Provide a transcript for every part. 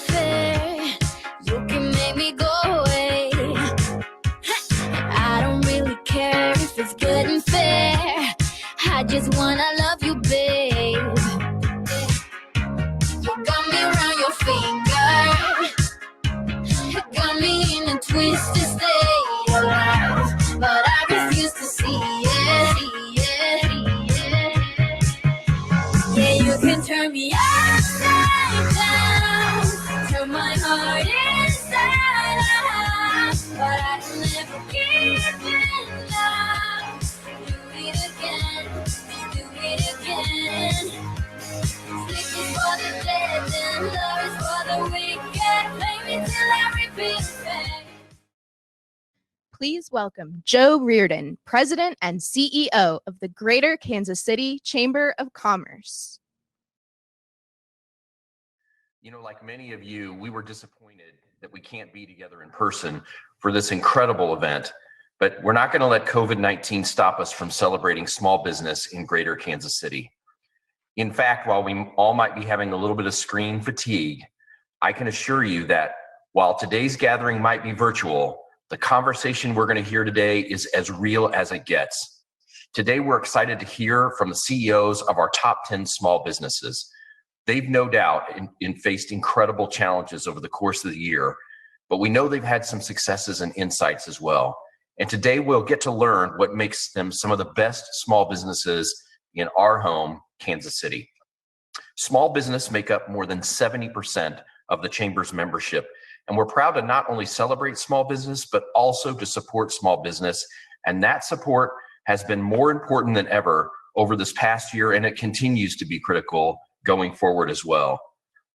fair. You can make me go away. I don't really care if it's good and fair. I just wanna love you, babe. You got me around your finger. You got me in a twisted state of life, but I refuse to see it. Yeah, you can turn me upside down, turn my heart inside out, but I can never give it up. Do it again, do it again. Sleep is for the dead and love is for the wicked. Play me till I repeat it. Please welcome Joe Reardon, President and CEO of the Greater Kansas City Chamber of Commerce. You know, like many of you, we were disappointed that we can't be together in person for this incredible event, but we're not going to let COVID-19 stop us from celebrating small business in Greater Kansas City. In fact, while we all might be having a little bit of screen fatigue, I can assure you that while today's gathering might be virtual, the conversation we're going to hear today is as real as it gets. Today, we're excited to hear from the CEOs of our top 10 small businesses. They've no doubt faced incredible challenges over the course of the year, but we know they've had some successes and insights as well. And today, we'll get to learn what makes them some of the best small businesses in our home, Kansas City. Small business make up more than 70% of the Chamber's membership. And we're proud to not only celebrate small business, but also to support small business. And that support has been more important than ever over this past year, and it continues to be critical going forward as well.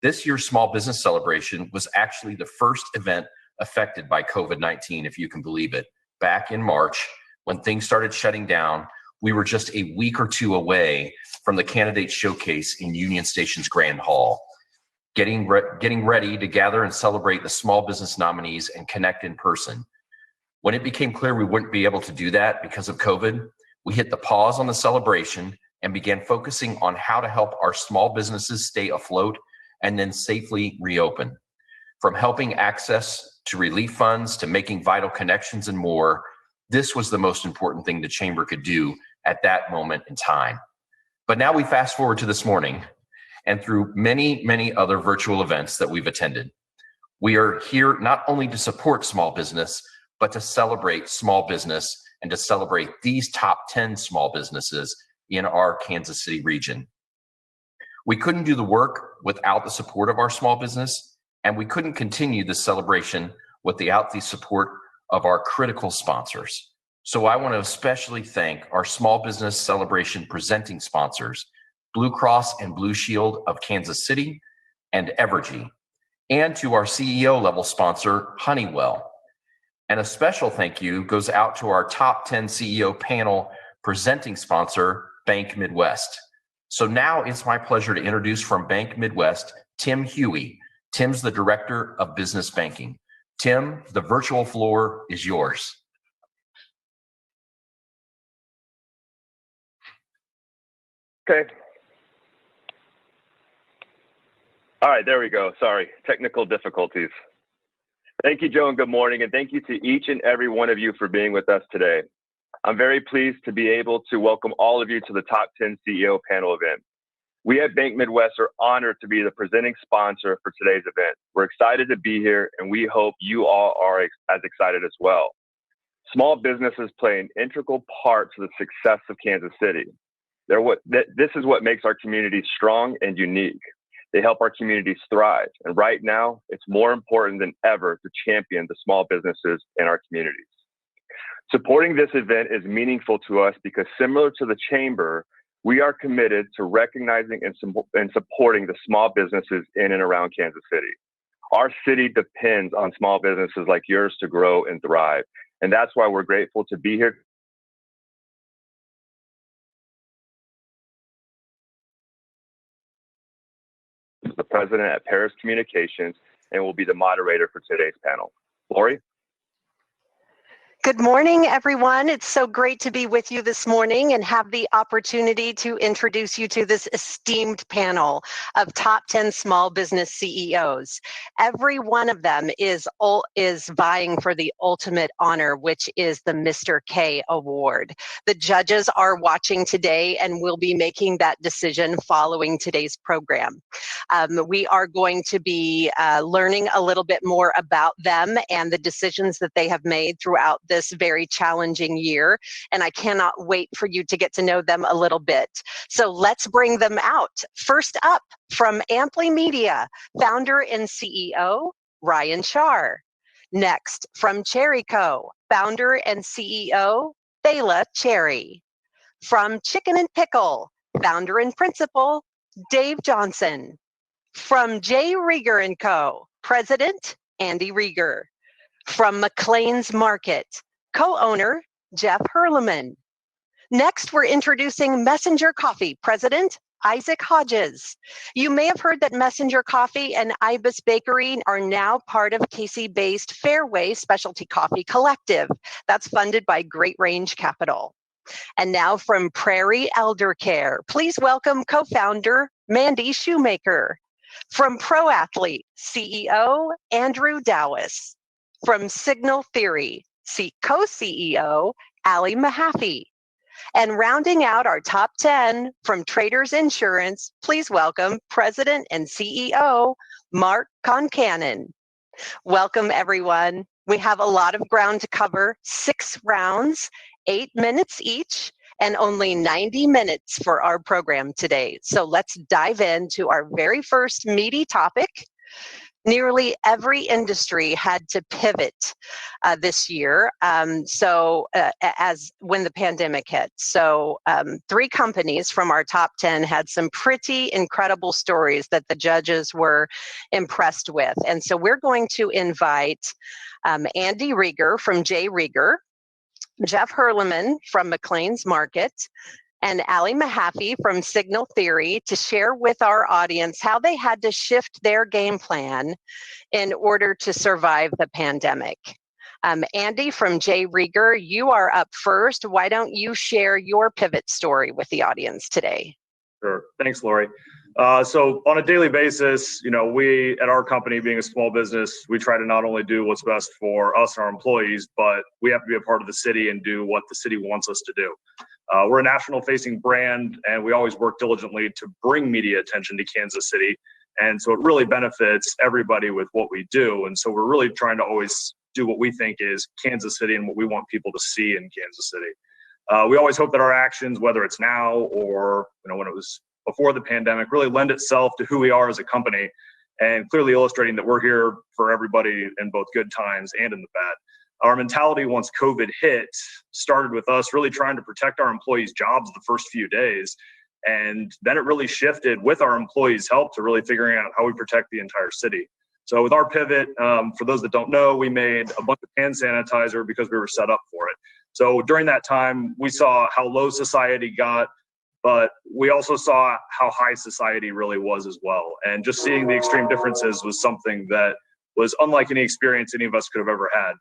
This year's small business celebration was actually the first event affected by COVID-19, if you can believe it. Back in March, when things started shutting down, we were just a week or two away from the candidate showcase in Union Station's Grand Hall. Getting ready to gather and celebrate the small business nominees and connect in person. When it became clear we wouldn't be able to do that because of COVID, we hit the pause on the celebration and began focusing on how to help our small businesses stay afloat and then safely reopen. From helping access to relief funds to making vital connections and more, this was the most important thing the Chamber could do at that moment in time. But now we fast forward to this morning, and through many, many other virtual events that we've attended. We are here not only to support small business, but to celebrate small business and to celebrate these top 10 small businesses in our Kansas City region. We couldn't do the work without the support of our small business, and we couldn't continue this celebration without the support of our critical sponsors. So I want to especially thank our small business celebration presenting sponsors, Blue Cross and Blue Shield of Kansas City, and Evergy, and to our CEO level sponsor, Honeywell. And a special thank you goes out to our top 10 CEO panel presenting sponsor, Bank Midwest. So now it's my pleasure to introduce from Bank Midwest, Tim Huey. Tim's the Director of Business Banking. Tim, the virtual floor is yours. Okay. All right, there we go. Sorry, technical difficulties. Thank you, Joe, and good morning. And thank you to each and every one of you for being with us today. I'm very pleased to be able to welcome all of you to the Top 10 CEO panel event. We at Bank Midwest are honored to be the presenting sponsor for today's event. We're excited to be here, and we hope you all are as excited as well. Small businesses play an integral part to the success of Kansas City. This is what makes our community strong and unique. They help our communities thrive. And right now, it's more important than ever to champion the small businesses in our communities. Supporting this event is meaningful to us because similar to the Chamber, we are committed to recognizing and supporting the small businesses in and around Kansas City. Our city depends on small businesses like yours to grow and thrive. And that's why we're grateful to be here. The president at Paris Communications and will be the moderator for today's panel. Lori? Good morning, everyone. It's so great to be with you this morning and have the opportunity to introduce you to this esteemed panel of top 10 small business CEOs. Every one of them is vying for the ultimate honor, which is the Mr. K Award. The judges are watching today and will be making that decision following today's program. We are going to be learning a little bit more about them and the decisions that they have made throughout this very challenging year. And I cannot wait for you to get to know them a little bit. So let's bring them out. First up, from Amply Media, founder and CEO, Ryan Shar. Next, from Cherry Co., founder and CEO, Thela Cherry. From Chicken and Pickle, founder and principal, Dave Johnson. From J. Rieger & Co., President, Andy Rieger. From McLean's Market, co-owner, Jeff Hurleman. Next, we're introducing Messenger Coffee President, Isaac Hodges. You may have heard that Messenger Coffee and Ibis Bakery are now part of KC-based Fairway Specialty Coffee Collective. That's funded by Great Range Capital. And now from Prairie Elder Care, please welcome co-founder, Mandy Shoemaker. From Pro Athlete, CEO, Andrew Dowis. From Signal Theory, co-CEO, Ali Mahaffey. And rounding out our top 10 from Traders Insurance, please welcome President and CEO, Mark Concannon. Welcome, everyone. We have a lot of ground to cover, 6 rounds, 8 minutes each, and only 90 minutes for our program today. So let's dive into our very first meaty topic. Nearly every industry had to pivot this year. As when the pandemic hit. So 3 companies from our top 10 had some pretty incredible stories that the judges were impressed with. And so we're going to invite Andy Rieger from J. Rieger, Jeff Hurleman from McLean's Market, and Ali Mahaffey from Signal Theory to share with our audience how they had to shift their game plan in order to survive the pandemic. Andy from J. Rieger, you are up first. Why don't you share your pivot story with the audience today? Sure. Thanks, Lori. So on a daily basis, we at our company, being a small business, we try to not only do what's best for us and our employees, but we have to be a part of the city and do what the city wants us to do. We're a national facing brand, and we always work diligently to bring media attention to Kansas City. And so it really benefits everybody with what we do. And so we're really trying to always do what we think is Kansas City and what we want people to see in Kansas City. We always hope that our actions, whether it's now or when it was before the pandemic, really lend itself to who we are as a company, and clearly illustrating that we're here for everybody in both good times and in the bad. Our mentality once COVID hit started with us really trying to protect our employees' jobs the first few days. And then it really shifted with our employees' help to really figuring out how we protect the entire city. So with our pivot, for those that don't know, we made a bunch of hand sanitizer because we were set up for it. So during that time, we saw how low society got, but we also saw how high society really was as well. And just seeing the extreme differences was something that was unlike any experience any of us could have ever had.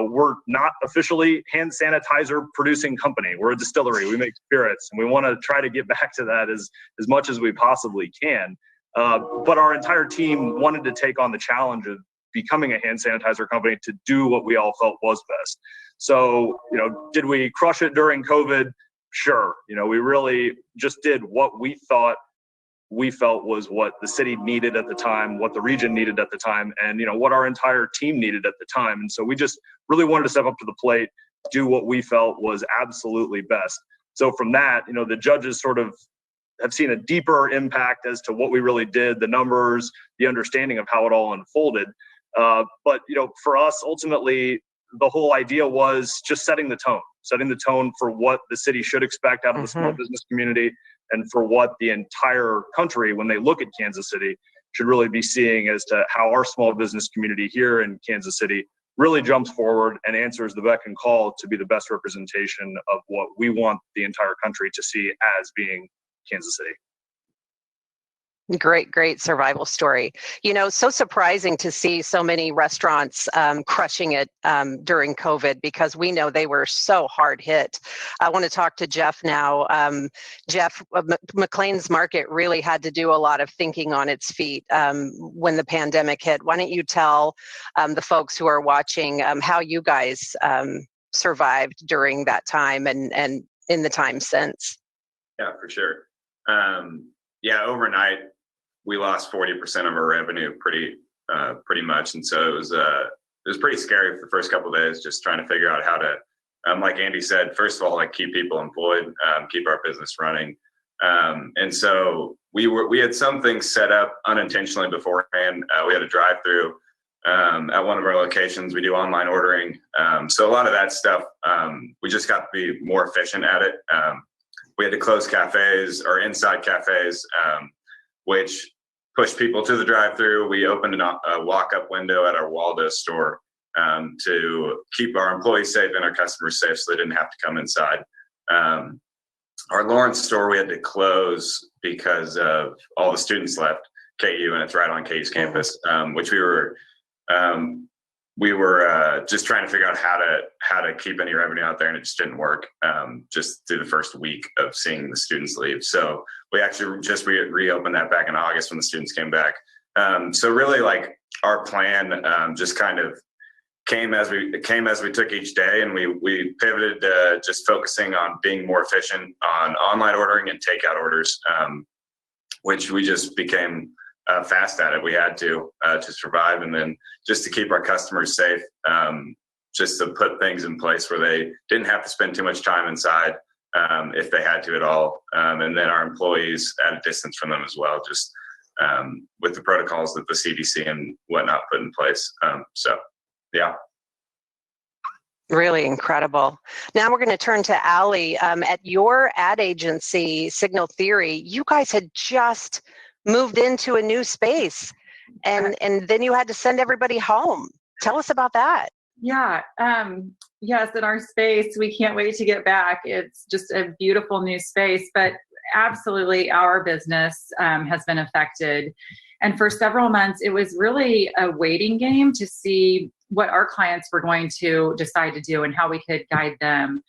We're not officially hand sanitizer producing company. We're a distillery. We make spirits, and we want to try to get back to that as much as we possibly can. But our entire team wanted to take on the challenge of becoming a hand sanitizer company to do what we all felt was best. So, did we crush it during COVID? Sure. We really just did what we felt was what the city needed at the time, what the region needed at the time, and what our entire team needed at the time. And so we just really wanted to step up to the plate, do what we felt was absolutely best. So from that, the judges sort of have seen a deeper impact as to what we really did, the numbers, the understanding of how it all unfolded. But for us, ultimately, the whole idea was just setting the tone for what the city should expect out of the small business community, and for what the entire country, when they look at Kansas City, should really be seeing as to how our small business community here in Kansas City really jumps forward and answers the beck and call to be the best representation of what we want the entire country to see as being Kansas City. Great survival story. So surprising to see so many restaurants crushing it during COVID, because we know they were so hard hit. I want to talk to Jeff now. Jeff, McLean's Market really had to do a lot of thinking on its feet when the pandemic hit. Why don't you tell the folks who are watching how you guys survived during that time and in the time since? Yeah, for sure. Overnight, we lost 40% of our revenue pretty much. And so it was pretty scary for the first couple of days, just trying to figure out how to, like Andy said, first of all, like keep people employed, keep our business running. And so we had some things set up unintentionally beforehand. We had a drive-through at one of our locations. We do online ordering. So a lot of that stuff, we just got to be more efficient at it. We had to close cafes or inside cafes, which pushed people to the drive-through. We opened a walk-up window at our Waldo store to keep our employees safe and our customers safe, so they didn't have to come inside. Our Lawrence store we had to close because of all the students left KU, and it's right on KU's campus, which we were just trying to figure out how to keep any revenue out there, and it just didn't work just through the first week of seeing the students leave. So we actually just reopened that back in August when the students came back. So really, like, our plan just kind of came as we took each day, and we pivoted to just focusing on being more efficient on online ordering and takeout orders, which we just became fast at it. We had to survive, and then just to keep our customers safe, just to put things in place where they didn't have to spend too much time inside if they had to at all. And then our employees at a distance from them as well, just with the protocols that the CDC and whatnot put in place. Yeah. Really incredible. Now we're going to turn to Allie. At your ad agency, Signal Theory, you guys had just moved into a new space, and then you had to send everybody home. Tell us about that. Yeah. Yes, in our space, we can't wait to get back. It's just a beautiful new space, but absolutely our business has been affected. And for several months, it was really a waiting game to see what our clients were going to decide to do and how we could guide them.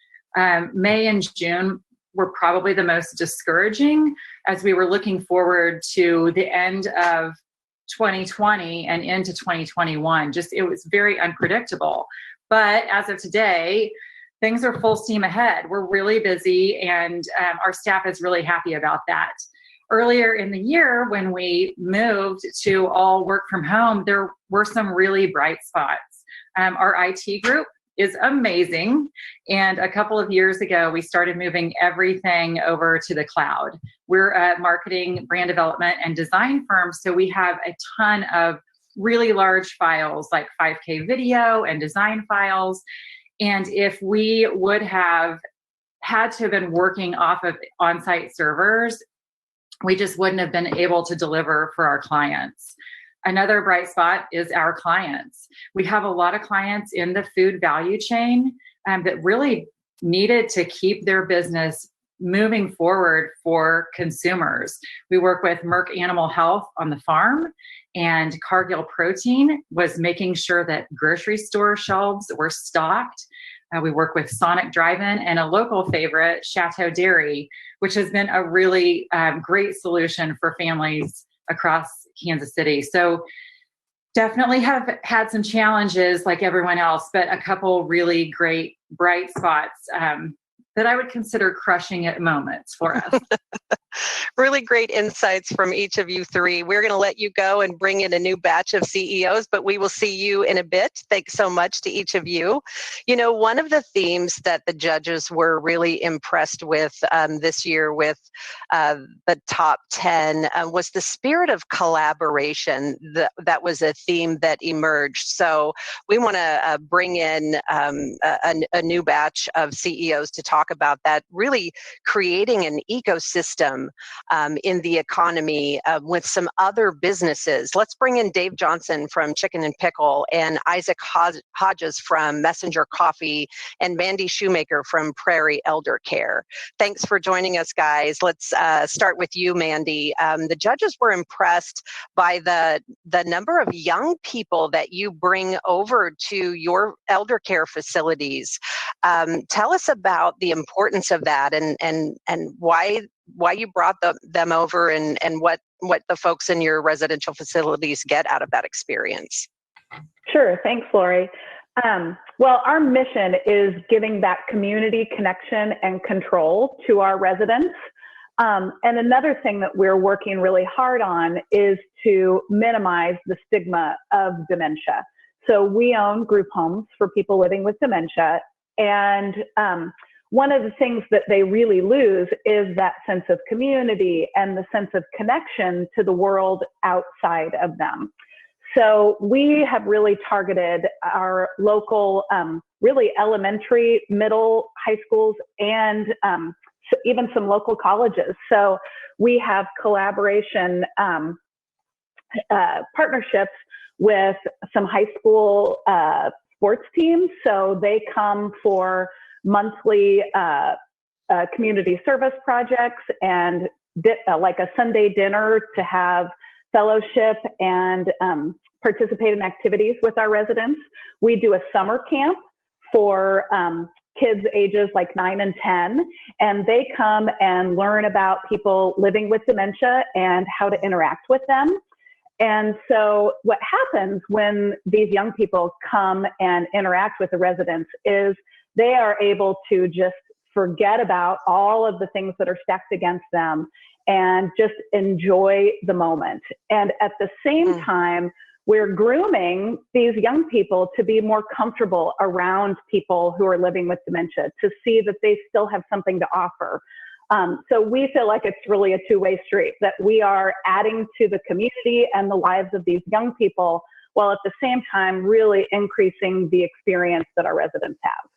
May and June were probably the most discouraging as we were looking forward to the end of 2020 and into 2021. It was very unpredictable. But as of today, things are full steam ahead. We're really busy, and our staff is really happy about that. Earlier in the year, when we moved to all work from home, there were some really bright spots. Our IT group is amazing. And a couple of years ago, we started moving everything over to the cloud. We're a marketing, brand development, and design firm, so we have a ton of really large files, like 5K video and design files. And if we would have had to have been working off of on-site servers, we just wouldn't have been able to deliver for our clients. Another bright spot is our clients. We have a lot of clients in the food value chain that really needed to keep their business moving forward for consumers. We work with Merck Animal Health on the farm, and Cargill Protein was making sure that grocery store shelves were stocked. We work with Sonic Drive-In and a local favorite, Chateau Dairy, which has been a really great solution for families across Kansas City. So definitely have had some challenges like everyone else, but a couple really great bright spots that I would consider crushing it moments for us. Really great insights from each of you three. We're going to let you go and bring in a new batch of CEOs, but we will see you in a bit. Thanks so much to each of you. You know, one of the themes that the judges were really impressed with this year with the top 10 was the spirit of collaboration. That was a theme that emerged. So we want to bring in a new batch of CEOs to talk about that, really creating an ecosystem time in the economy with some other businesses. Let's bring in Dave Johnson from Chicken and Pickle and Isaac Hodges from Messenger Coffee and Mandy Shoemaker from Prairie Elder Care. Thanks for joining us, guys. Let's start with you, Mandy. The judges were impressed by the number of young people that you bring over to your elder care facilities. Tell us about the importance of that and why you brought them over and what the folks in your residential facilities get out of that experience. Sure, thanks, Lori. Well, our mission is giving that community connection and control to our residents. And another thing that we're working really hard on is to minimize the stigma of dementia. So we own group homes for people living with dementia. And one of the things that they really lose is that sense of community and the sense of connection to the world outside of them. So we have really targeted our local, really elementary, middle, high schools, and even some local colleges. So we have collaboration partnerships with some high school sports teams. So they come for monthly community service projects and like a Sunday dinner to have fellowship and participate in activities with our residents. We do a summer camp for kids ages like 9 and 10, and they come and learn about people living with dementia and how to interact with them. And so what happens when these young people come and interact with the residents is they are able to just forget about all of the things that are stacked against them and just enjoy the moment. And at the same time, we're grooming these young people to be more comfortable around people who are living with dementia, to see that they still have something to offer. So we feel like it's really a two-way street, that we are adding to the community and the lives of these young people, while at the same time really increasing the experience that our residents have.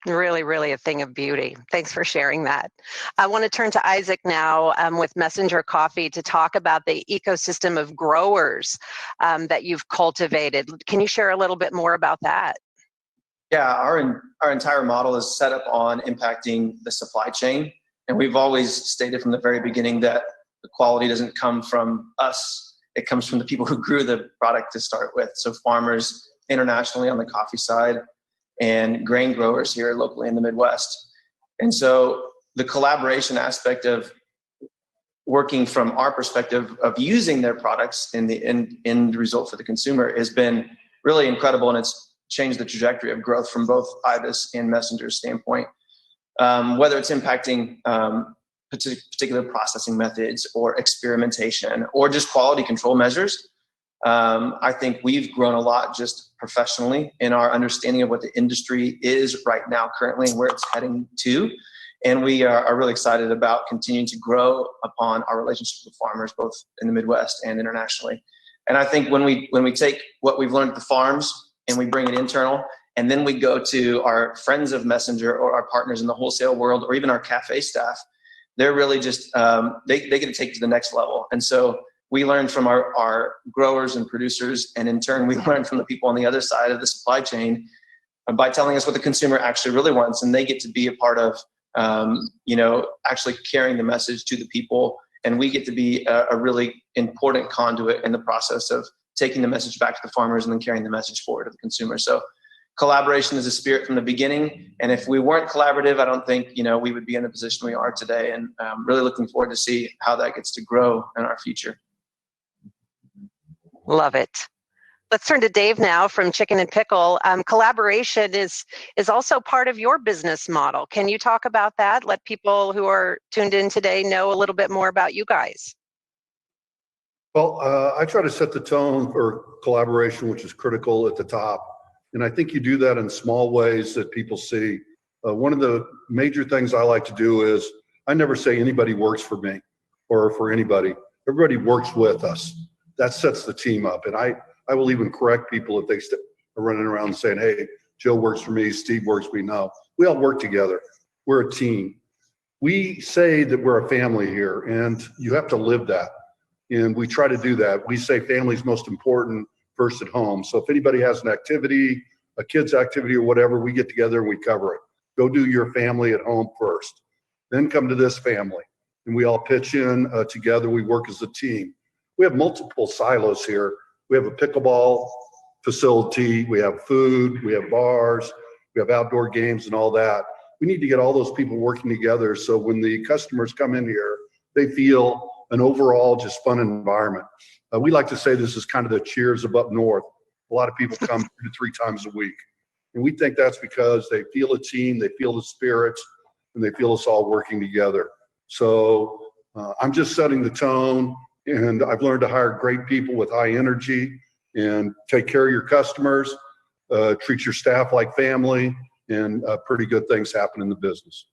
Really, really a thing of beauty. Thanks for sharing that. I want to turn to Isaac now with Messenger Coffee to talk about the ecosystem of growers that you've cultivated. Can you share a little bit more about that? Yeah, our entire model is set up on impacting the supply chain. And we've always stated from the very beginning that the quality doesn't come from us. It comes from the people who grew the product to start with. So farmers internationally on the coffee side, and grain growers here locally in the Midwest. And so the collaboration aspect of working from our perspective of using their products in the end result for the consumer has been really incredible, and it's changed the trajectory of growth from both IBIS and Messenger's standpoint. Whether it's impacting particular processing methods or experimentation or just quality control measures, I think we've grown a lot just professionally in our understanding of what the industry is right now currently and where it's heading to. And we are really excited about continuing to grow upon our relationship with farmers, both in the Midwest and internationally. And I think when we take what we've learned at the farms and we bring it internal, and then we go to our friends of Messenger or our partners in the wholesale world, or even our cafe staff, they're really just, they get to take it to the next level. And so we learn from our growers and producers, and in turn, we learn from the people on the other side of the supply chain by telling us what the consumer actually really wants, and they get to be a part of, actually carrying the message to the people, and we get to be a really important conduit in the process of taking the message back to the farmers and then carrying the message forward to the consumer. So collaboration is a spirit from the beginning, and if we weren't collaborative, I don't think we would be in the position we are today, and really looking forward to see how that gets to grow in our future. Love it. Let's turn to Dave now from Chicken and Pickle. Collaboration is also part of your business model. Can you talk about that? Let people who are tuned in today know a little bit more about you guys. Well, I try to set the tone for collaboration, which is critical at the top. And I think you do that in small ways that people see. One of the major things I like to do is I never say anybody works for me or for anybody. Everybody works with us. That sets the team up. And I will even correct people if they are running around saying, hey, Joe works for me, Steve works for me. No, we all work together. We're a team. We say that we're a family here, and you have to live that. And we try to do that. We say family's most important first at home. So if anybody has an activity, a kid's activity or whatever, we get together and we cover it. Go do your family at home first. Then come to this family. And we all pitch in together. We work as a team. We have multiple silos here. We have a pickleball facility. We have food. We have bars. We have outdoor games and all that. We need to get all those people working together so when the customers come in here, they feel an overall just fun environment. We like to say this is kind of the Cheers of up north. A lot of people come 2 to 3 times a week. And we think that's because they feel a team, they feel the spirits, and they feel us all working together. So I'm just setting the tone, and I've learned to hire great people with high energy and take care of your customers, treat your staff like family, and pretty good things happen in the business.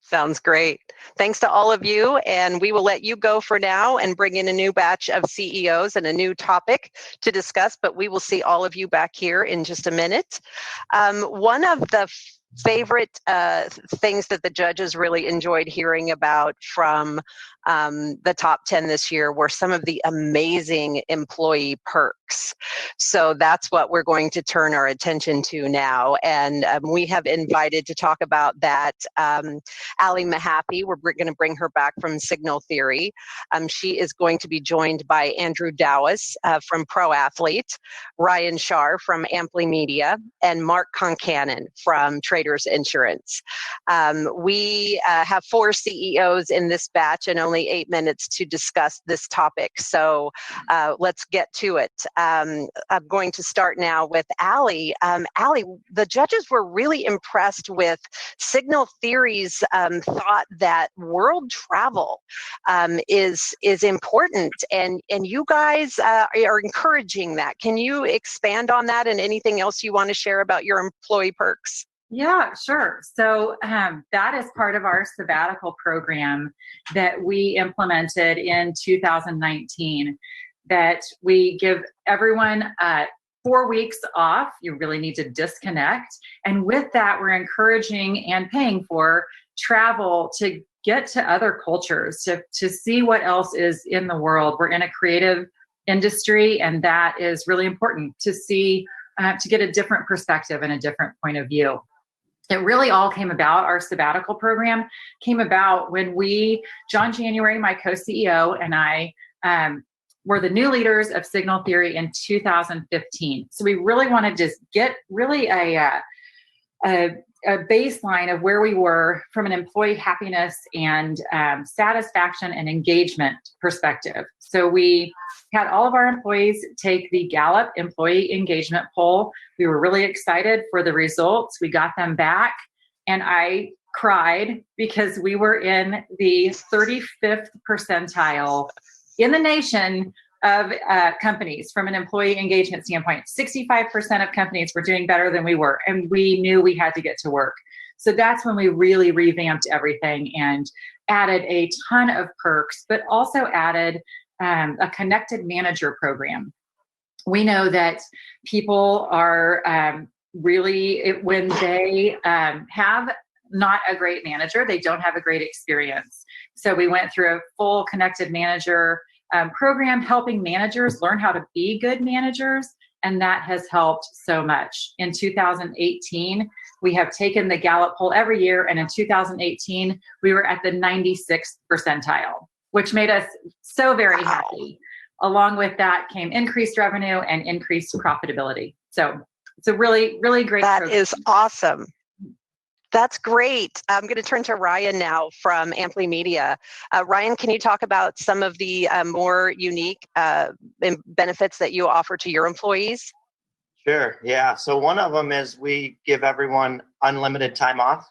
Sounds great. Thanks to all of you. And we will let you go for now and bring in a new batch of CEOs and a new topic to discuss, but we will see all of you back here in just a minute. One of the favorite things that the judges really enjoyed hearing about from the top 10 this year were some of the amazing employee perks. So that's what we're going to turn our attention to now. And we have invited to talk about that Ali Mahaffey. We're going to bring her back from Signal Theory. She is going to be joined by Andrew Dowis from Pro Athlete, Ryan Shar from Amply Media, and Mark Concannon from Traders Insurance. We have 4 CEOs in this batch and only 8 minutes to discuss this topic. So let's get to it. I'm going to start now with Ali. Ali, the judges were really impressed with Signal Theory's thought that world travel is important, and you guys are encouraging that. Can you expand on that and anything else you want to share about your employee perks? Yeah, sure. So that is part of our sabbatical program that we implemented in 2019, that we give everyone 4 weeks off. You really need to disconnect. And with that, we're encouraging and paying for travel to get to other cultures, to see what else is in the world. We're in a creative industry, and that is really important to see, to get a different perspective and a different point of view. It really all came about, our sabbatical program came about when John January, my co-CEO, and I were the new leaders of Signal Theory in 2015. So we really wanted to get really a baseline of where we were from an employee happiness and satisfaction and engagement perspective. So we had all of our employees take the Gallup Employee Engagement Poll. We were really excited for the results. We got them back, and I cried because we were in the 35th percentile in the nation of companies from an employee engagement standpoint. 65% of companies were doing better than we were, and we knew we had to get to work. So that's when we really revamped everything and added a ton of perks, but also added a connected manager program. We know that people are when they have not a great manager, they don't have a great experience. So we went through a full connected manager program, helping managers learn how to be good managers, and that has helped so much. In 2018, we have taken the Gallup poll every year, and in 2018, we were at the 96th percentile, which made us so very happy. Along with that came increased revenue and increased profitability. So it's a really, really great program. That is awesome. That's great. I'm going to turn to Ryan now from Amply Media. Ryan, can you talk about some of the more unique benefits that you offer to your employees? Sure. Yeah. So one of them is we give everyone unlimited time off,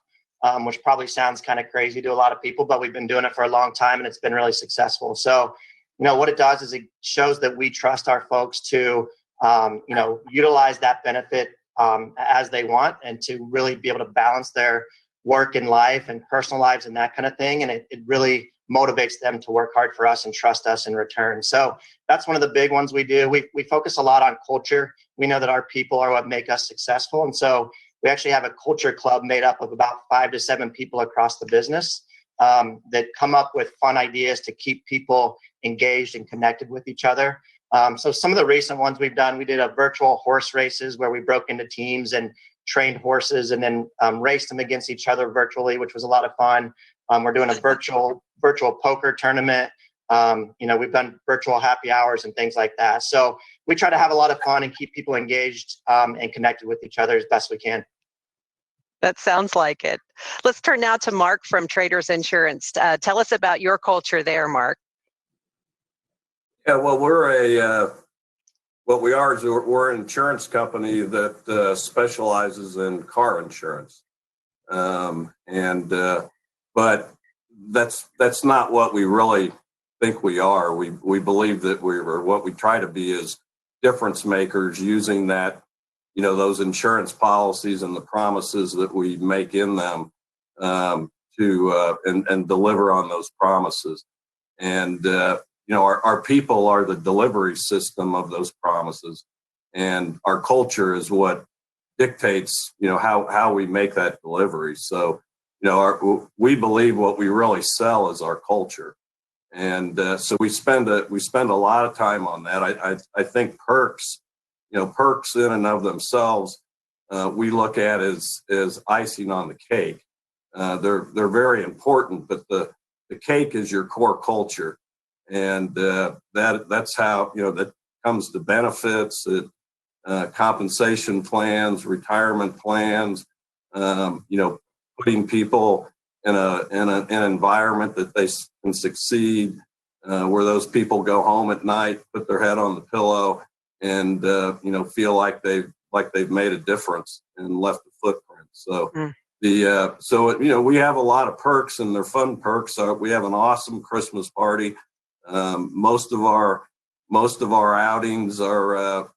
which probably sounds kind of crazy to a lot of people, but we've been doing it for a long time and it's been really successful. So, what it does is it shows that we trust our folks to, utilize that benefit as they want, and to really be able to balance their work and life and personal lives and that kind of thing. And it really motivates them to work hard for us and trust us in return. So that's one of the big ones we do. We focus a lot on culture. We know that our people are what make us successful. And so we actually have a culture club made up of about 5 to 7 people across the business that come up with fun ideas to keep people engaged and connected with each other. So some of the recent ones we've done, we did a virtual horse races where we broke into teams and trained horses and then raced them against each other virtually, which was a lot of fun. We're doing a virtual poker tournament. We've done virtual happy hours and things like that. So we try to have a lot of fun and keep people engaged and connected with each other as best we can. That sounds like it. Let's turn now to Mark from Traders Insurance. Tell us about your culture there, Mark. Yeah, well, what we are is we're an insurance company that specializes in car insurance, but that's not what we really think we are. We believe that what we try to be is difference makers, using that, those insurance policies and the promises that we make in them to deliver on those promises. And our people are the delivery system of those promises, and our culture is what dictates, how we make that delivery. So, we believe what we really sell is our culture, and so we spend a lot of time on that. I think perks in and of themselves, we look at as icing on the cake. They're very important, but the cake is your core culture. And that's how, that comes to benefits, compensation plans, retirement plans, putting people in an environment that they can succeed, where those people go home at night, put their head on the pillow, and feel like they've made a difference and left a footprint. So we have a lot of perks, and they're fun perks. We have an awesome Christmas party. Most of our outings are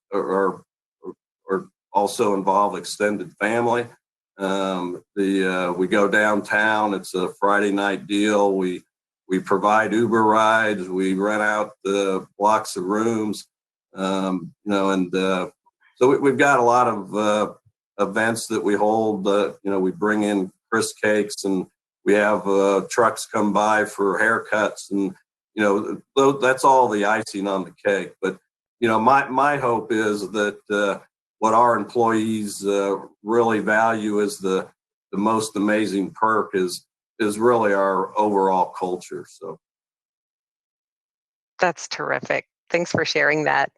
also involve extended family. We go downtown. It's a Friday night deal. We provide Uber rides. We rent out the blocks of rooms. So we've got a lot of events that we hold. We bring in Chris cakes, and we have trucks come by for haircuts, and that's all the icing on the cake. But my hope is that what our employees really value is the most amazing perk is really our overall culture. So that's terrific. Thanks for sharing that.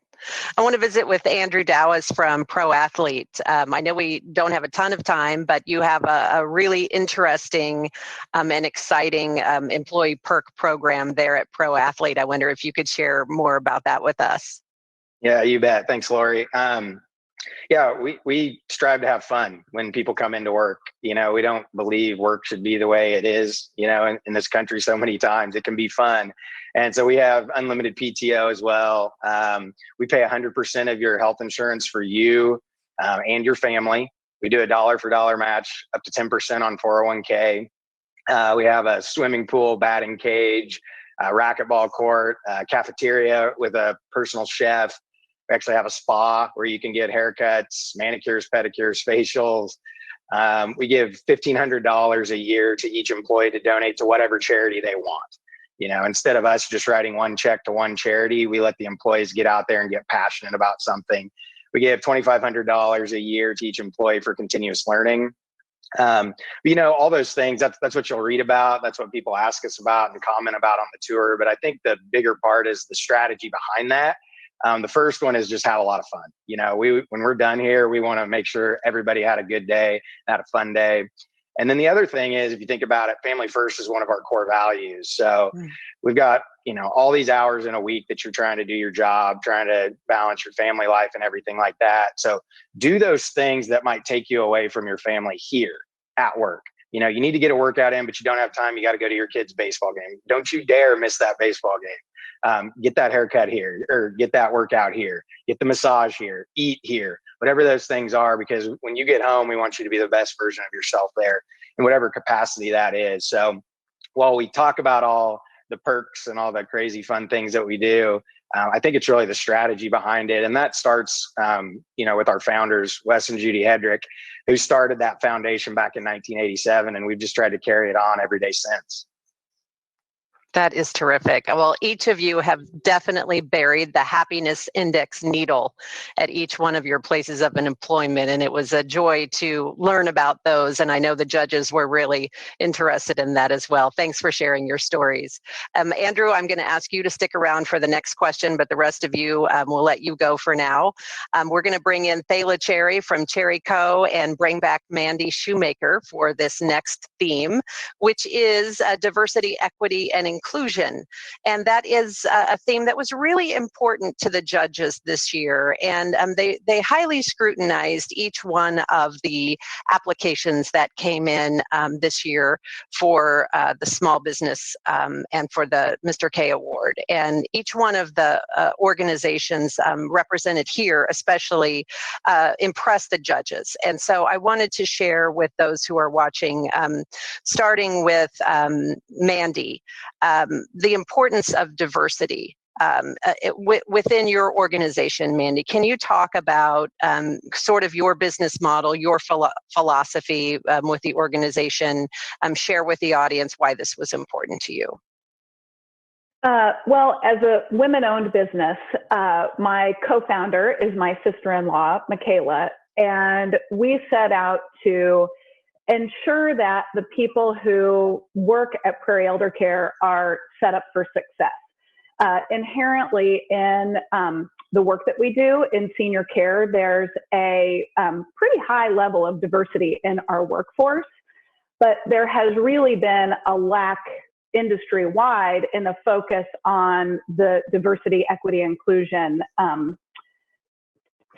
I want to visit with Andrew Dowis from Pro Athlete. I know we don't have a ton of time, but you have a really interesting and exciting employee perk program there at Pro Athlete. I wonder if you could share more about that with us. Yeah, you bet. Thanks, Lori. We strive to have fun when people come into work. We don't believe work should be the way it is, in this country so many times. It can be fun. And so we have unlimited PTO as well. We pay 100% of your health insurance for you and your family. We do a dollar for dollar match up to 10% on 401k. We have a swimming pool, batting cage, racquetball court, cafeteria with a personal chef. We actually have a spa where you can get haircuts, manicures, pedicures, facials. We give $1,500 a year to each employee to donate to whatever charity they want. Instead of us just writing one check to one charity, we let the employees get out there and get passionate about something. We give $2,500 a year to each employee for continuous learning. All those things, that's what you'll read about. That's what people ask us about and comment about on the tour. But I think the bigger part is the strategy behind that. The first one is just have a lot of fun. When we're done here, we want to make sure everybody had a good day, had a fun day. And then the other thing is, if you think about it, family first is one of our core values. So we've got, all these hours in a week that you're trying to do your job, trying to balance your family life and everything like that. So do those things that might take you away from your family here at work. You need to get a workout in, but you don't have time. You got to go to your kid's baseball game. Don't you dare miss that baseball game. Get that haircut here, or get that workout here, get the massage here, eat here, whatever those things are, because when you get home, we want you to be the best version of yourself there in whatever capacity that is. So while we talk about all the perks and all the crazy fun things that we do, I think it's really the strategy behind it. And that starts, with our founders, Wes and Judy Hedrick, who started that foundation back in 1987. And we've just tried to carry it on every day since. That is terrific. Well, each of you have definitely buried the happiness index needle at each one of your places of employment, and it was a joy to learn about those. And I know the judges were really interested in that as well. Thanks for sharing your stories. Andrew, I'm going to ask you to stick around for the next question, but the rest of you, we'll let you go for now. We're going to bring in Thela Cherry from Cherry Co. and bring back Mandy Shoemaker for this next theme, which is diversity, equity, and inclusion. And that is a theme that was really important to the judges this year. And they highly scrutinized each one of the applications that came in this year for the small business and for the Mr. K Award. And each one of the organizations represented here especially impressed the judges. And so I wanted to share with those who are watching, starting with Mandy, the importance of diversity within your organization. Mandy, can you talk about sort of your business model, your philosophy with the organization, share with the audience why this was important to you? Well, as a women-owned business, my co-founder is my sister-in-law, Michaela, and we set out to ensure that the people who work at Prairie Elder Care are set up for success. Inherently in the work that we do in senior care, there's a pretty high level of diversity in our workforce, but there has really been a lack industry-wide in the focus on the diversity, equity, inclusion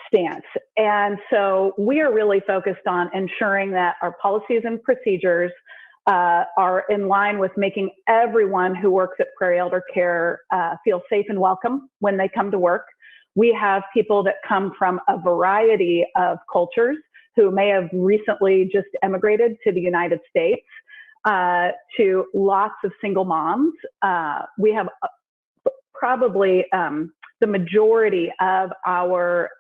stance. And so we are really focused on ensuring that our policies and procedures are in line with making everyone who works at Prairie Elder Care feel safe and welcome when they come to work. We have people that come from a variety of cultures who may have recently just emigrated to the United States, to lots of single moms. We have probably the majority of our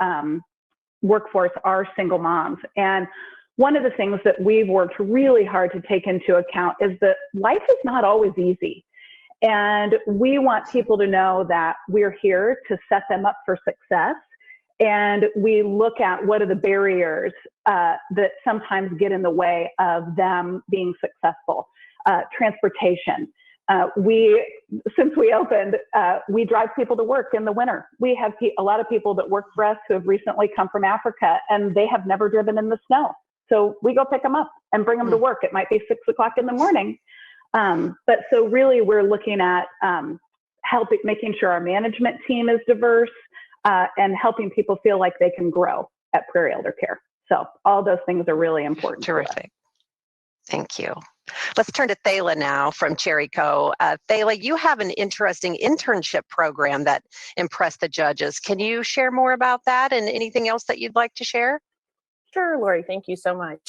workforce are single moms. And one of the things that we've worked really hard to take into account is that life is not always easy. And we want people to know that we're here to set them up for success. And we look at what are the barriers that sometimes get in the way of them being successful. Transportation. Since we opened, we drive people to work in the winter. We have a lot of people that work for us who have recently come from Africa, and they have never driven in the snow. So we go pick them up and bring them to work. It might be 6 o'clock in the morning. But so really we're looking at making sure our management team is diverse and helping people feel like they can grow at Prairie Elder Care. So all those things are really important. Terrific. Thank you. Let's turn to Thela now from Cherry Co. Thela, you have an interesting internship program that impressed the judges. Can you share more about that and anything else that you'd like to share? Sure, Lori, thank you so much.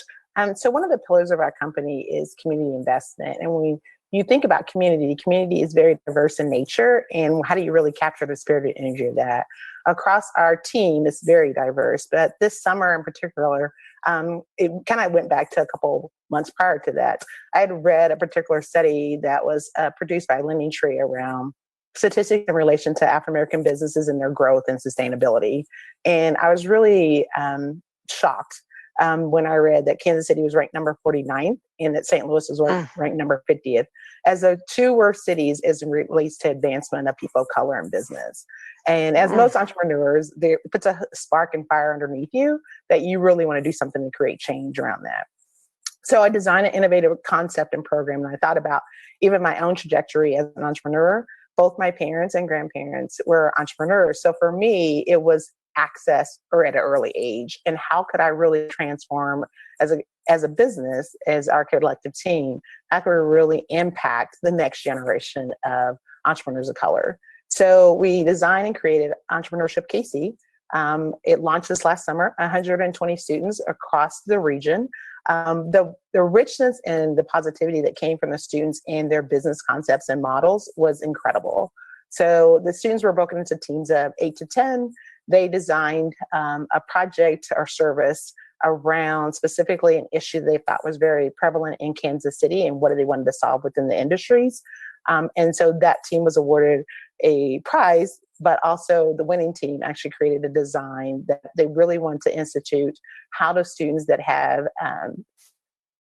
So one of the pillars of our company is community investment. And when you think about community is very diverse in nature. And how do you really capture the spirit and energy of that? Across our team, it's very diverse. But this summer in particular, it kind of went back to a couple months prior to that. I had read a particular study that was produced by Lemon Tree around statistics in relation to African-American businesses and their growth and sustainability. And I was really shocked when I read that Kansas City was ranked number 49 and that St. Louis was ranked number 50th as the two worst cities as it relates to advancement of people of color in business. And as most entrepreneurs, it puts a spark and fire underneath you that you really want to do something to create change around that. So I designed an innovative concept and program, and I thought about even my own trajectory as an entrepreneur. Both my parents and grandparents were entrepreneurs. So for me, it was access or at an early age, and how could I really transform as a business, as our collective team, how could we really impact the next generation of entrepreneurs of color? So we designed and created Entrepreneurship KC. It launched this last summer, 120 students across the region. The richness and the positivity that came from the students and their business concepts and models was incredible. So the students were broken into teams of 8 to 10. They designed a project or service around specifically an issue they thought was very prevalent in Kansas City and what they wanted to solve within the industries. And so that team was awarded a prize, but also the winning team actually created a design that they really want to institute. How do students that have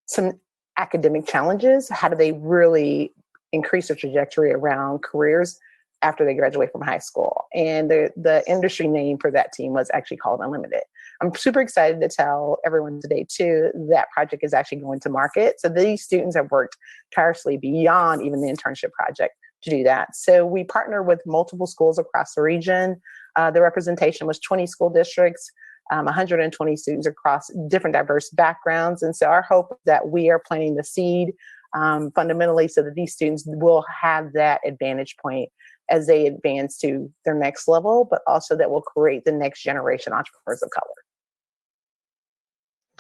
some academic challenges, how do they really increase their trajectory around careers after they graduate from high school? And the industry name for that team was actually called Unlimited. I'm super excited to tell everyone today too, that project is actually going to market. So these students have worked tirelessly beyond even the internship project to do that. So we partner with multiple schools across the region. The representation was 20 school districts, 120 students across different diverse backgrounds. And so our hope is that we are planting the seed fundamentally so that these students will have that advantage point as they advance to their next level, but also that will create the next generation entrepreneurs of color.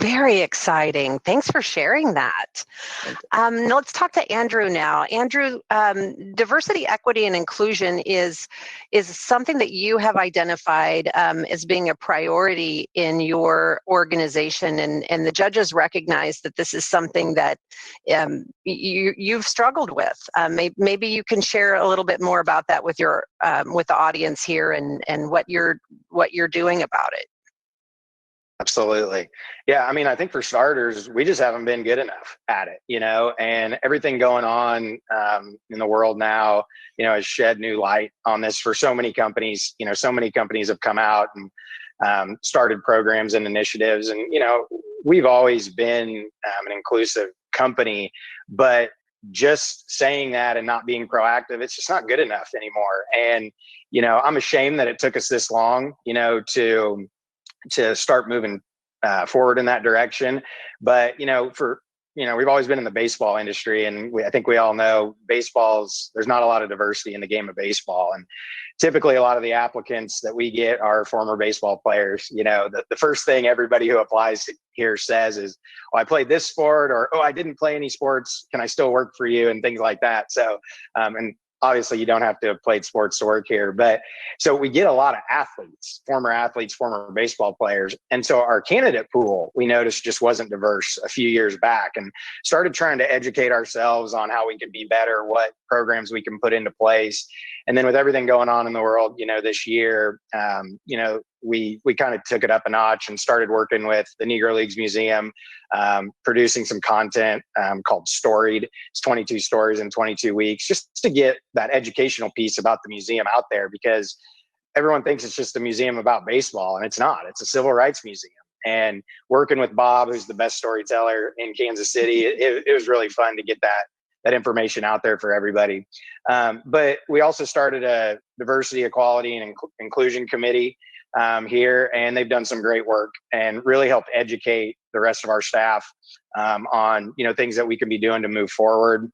Very exciting. Thanks for sharing that. Now let's talk to Andrew now. Andrew, diversity, equity, and inclusion is something that you have identified as being a priority in your organization, and the judges recognize that this is something that you've struggled with. Maybe you can share a little bit more about that with your with the audience here and what you're doing about it. Absolutely. Yeah. I mean, I think for starters, we just haven't been good enough at it, and everything going on in the world now, has shed new light on this for so many companies. So many companies have come out and started programs and initiatives. And, we've always been an inclusive company, but just saying that and not being proactive, it's just not good enough anymore. And, I'm ashamed that it took us this long, to start moving forward in that direction. But, we've always been in the baseball industry, and I think we all know there's not a lot of diversity in the game of baseball. And typically a lot of the applicants that we get are former baseball players. The first thing everybody who applies here says is, "Oh, I played this sport," or, "Oh, I didn't play any sports. Can I still work for you?" and things like that. So, and obviously you don't have to have played sports to work here, but so we get a lot of athletes, former baseball players. And so our candidate pool, we noticed, just wasn't diverse a few years back, and started trying to educate ourselves on how we could be better, what programs we can put into place. And then with everything going on in the world, this year, we kind of took it up a notch and started working with the Negro Leagues Museum, producing some content called Storied. It's 22 stories in 22 weeks, just to get that educational piece about the museum out there, because everyone thinks it's just a museum about baseball, and it's not. It's a civil rights museum. And working with Bob, who's the best storyteller in Kansas City, it was really fun to get that information out there for everybody. But we also started a diversity, equality, and inclusion committee here, and they've done some great work and really helped educate the rest of our staff on things that we can be doing to move forward.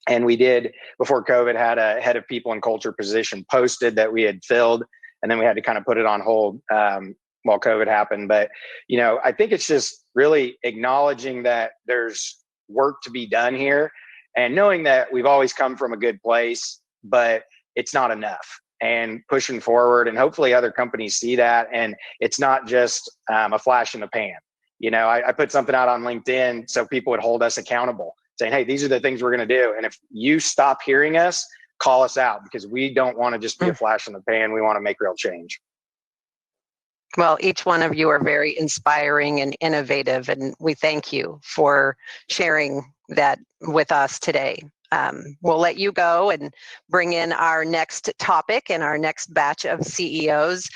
And we did, before COVID, had a head of people and culture position posted that we had filled, and then we had to kind of put it on hold while COVID happened. But I think it's just really acknowledging that there's work to be done here, and knowing that we've always come from a good place, but it's not enough, and pushing forward. And hopefully other companies see that, and it's not just a flash in the pan. I put something out on LinkedIn so people would hold us accountable, saying, "Hey, these are the things we're going to do. And if you stop hearing us, call us out, because we don't want to just be a flash in the pan. We want to make real change." Well, each one of you are very inspiring and innovative, and we thank you for sharing that with us today. We'll let you go and bring in our next topic and our next batch of CEOs.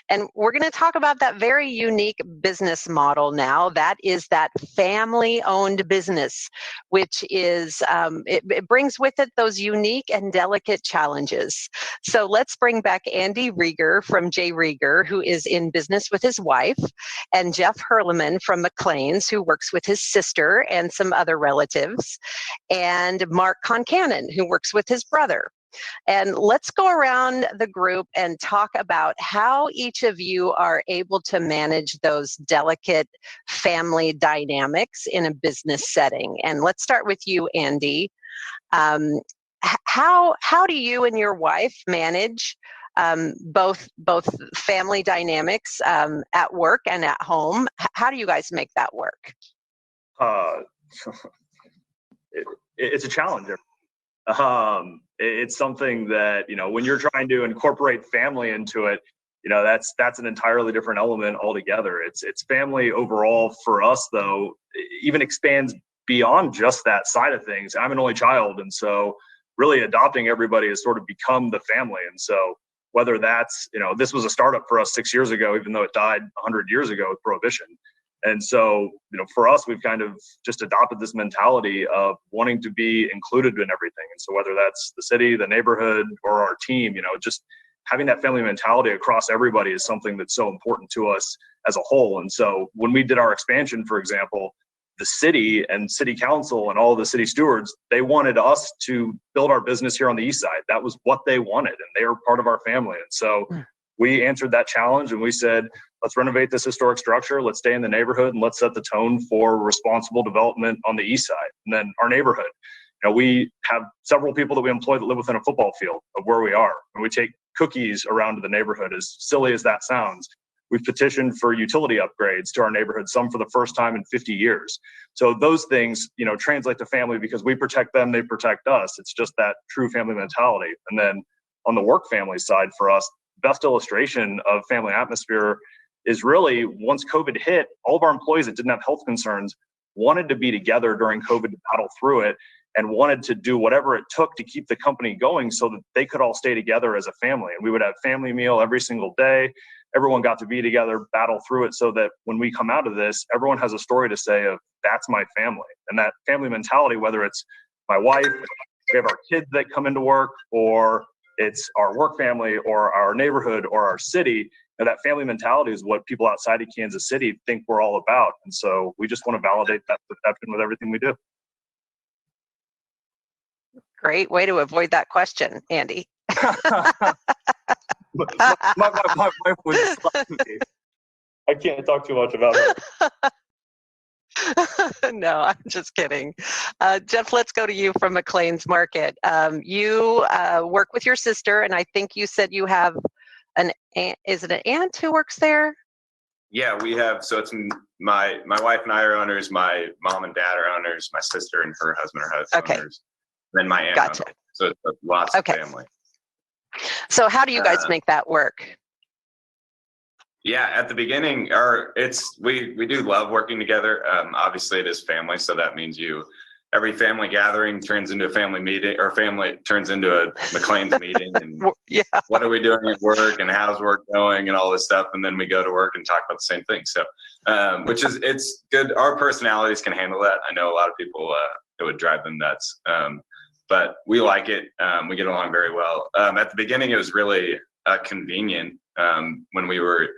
And we're going to talk about that very unique business model now. That is that family-owned business, which is, it brings with it those unique and delicate challenges. So let's bring back Andy Rieger from J. Rieger, who is in business with his wife, and Jeff Hurleman from McLean's, who works with his sister and some other relatives, and Mark Concannon, who works with his brother. And let's go around the group and talk about how each of you are able to manage those delicate family dynamics in a business setting. And let's start with you, Andy. how do you and your wife manage both family dynamics at work and at home? How do you guys make that work? It's a challenge. It's something that, when you're trying to incorporate family into it, that's an entirely different element altogether. It's family overall for us, though, even expands beyond just that side of things. I'm an only child, and so really adopting everybody has sort of become the family. And so whether that's, this was a startup for us 6 years ago, even though it died 100 years ago with Prohibition. And so, for us, we've kind of just adopted this mentality of wanting to be included in everything. And so whether that's the city, the neighborhood, or our team, just having that family mentality across everybody is something that's so important to us as a whole. And so when we did our expansion, for example, the city and city council and all the city stewards, they wanted us to build our business here on the east side. That was what they wanted, and they are part of our family. And so we answered that challenge and we said, let's renovate this historic structure. Let's stay in the neighborhood and let's set the tone for responsible development on the east side. And then our neighborhood, we have several people that we employ that live within a football field of where we are. And we take cookies around to the neighborhood, as silly as that sounds. We've petitioned for utility upgrades to our neighborhood, some for the first time in 50 years. So those things, translate to family because we protect them, they protect us. It's just that true family mentality. And then on the work family side for us, best illustration of family atmosphere is really once COVID hit, all of our employees that didn't have health concerns wanted to be together during COVID to battle through it and wanted to do whatever it took to keep the company going so that they could all stay together as a family. And we would have family meal every single day. Everyone got to be together, battle through it so that when we come out of this, everyone has a story to say of that's my family. And that family mentality, whether it's my wife, we have our kids that come into work, or it's our work family or our neighborhood or our city, and that family mentality is what people outside of Kansas City think we're all about. And so we just want to validate that perception with everything we do. Great way to avoid that question, Andy. my wife would slap me. I can't talk too much about her. No, I'm just kidding. Jeff, let's go to you from McLean's Market. You work with your sister, and I think you said you have an aunt. Is it an aunt who works there? Yeah, we have. So it's my wife and I are owners. My mom and dad are owners. My sister and her husband are owners. Then my aunt. Gotcha. So it's lots of family. So how do you guys make that work? Yeah, at the beginning, we do love working together. Obviously, it is family, so that means every family gathering turns into a family meeting, or family turns into a McLean's meeting. And what are we doing at work, and how's work going, and all this stuff. And then we go to work and talk about the same thing. So, it's good. Our personalities can handle that. I know a lot of people it would drive them nuts. But we like it. We get along very well. At the beginning, it was really convenient. When we were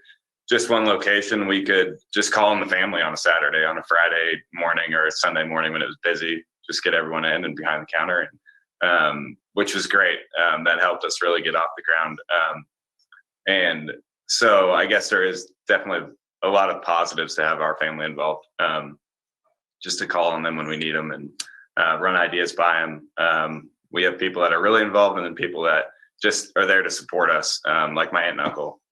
just one location, we could just call in the family on a Saturday, on a Friday morning, or a Sunday morning when it was busy, just get everyone in and behind the counter, and which was great. That helped us really get off the ground. And so I guess there is definitely a lot of positives to have our family involved, just to call on them when we need them and run ideas by them. We have people that are really involved, and then people that just are there to support us, like my aunt and uncle.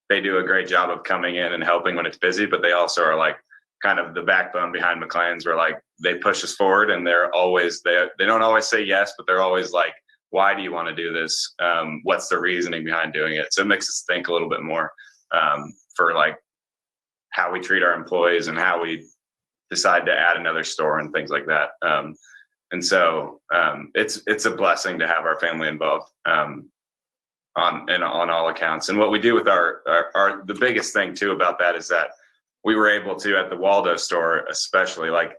They do a great job of coming in and helping when it's busy, but they also are like kind of the backbone behind McLean's, where like they push us forward, and they're always they don't always say yes, but they're always like, why do you want to do this? What's the reasoning behind doing it? So it makes us think a little bit more for like how we treat our employees and how we decide to add another store and things like that. And so it's a blessing to have our family involved on all accounts. And what we do with our the biggest thing too about that is that we were able to, at the Waldo store especially, like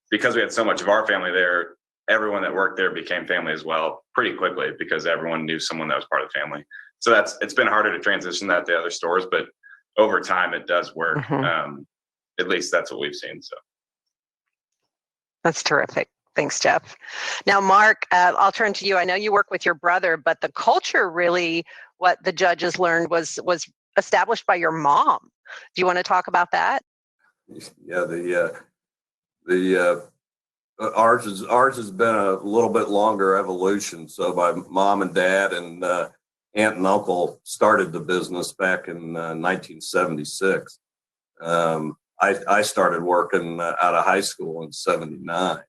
because we had so much of our family there, everyone that worked there became family as well pretty quickly, because everyone knew someone that was part of the family. So it's been harder to transition that to other stores, but over time it does work. Mm-hmm. At least that's what we've seen. So that's terrific. Thanks, Jeff. Now, Mark, I'll turn to you. I know you work with your brother, but the culture really, what the judges learned was established by your mom. Do you want to talk about that? Yeah, the ours has been a little bit longer evolution. So my mom and dad and aunt and uncle started the business back in 1976. I started working out of high school in '79.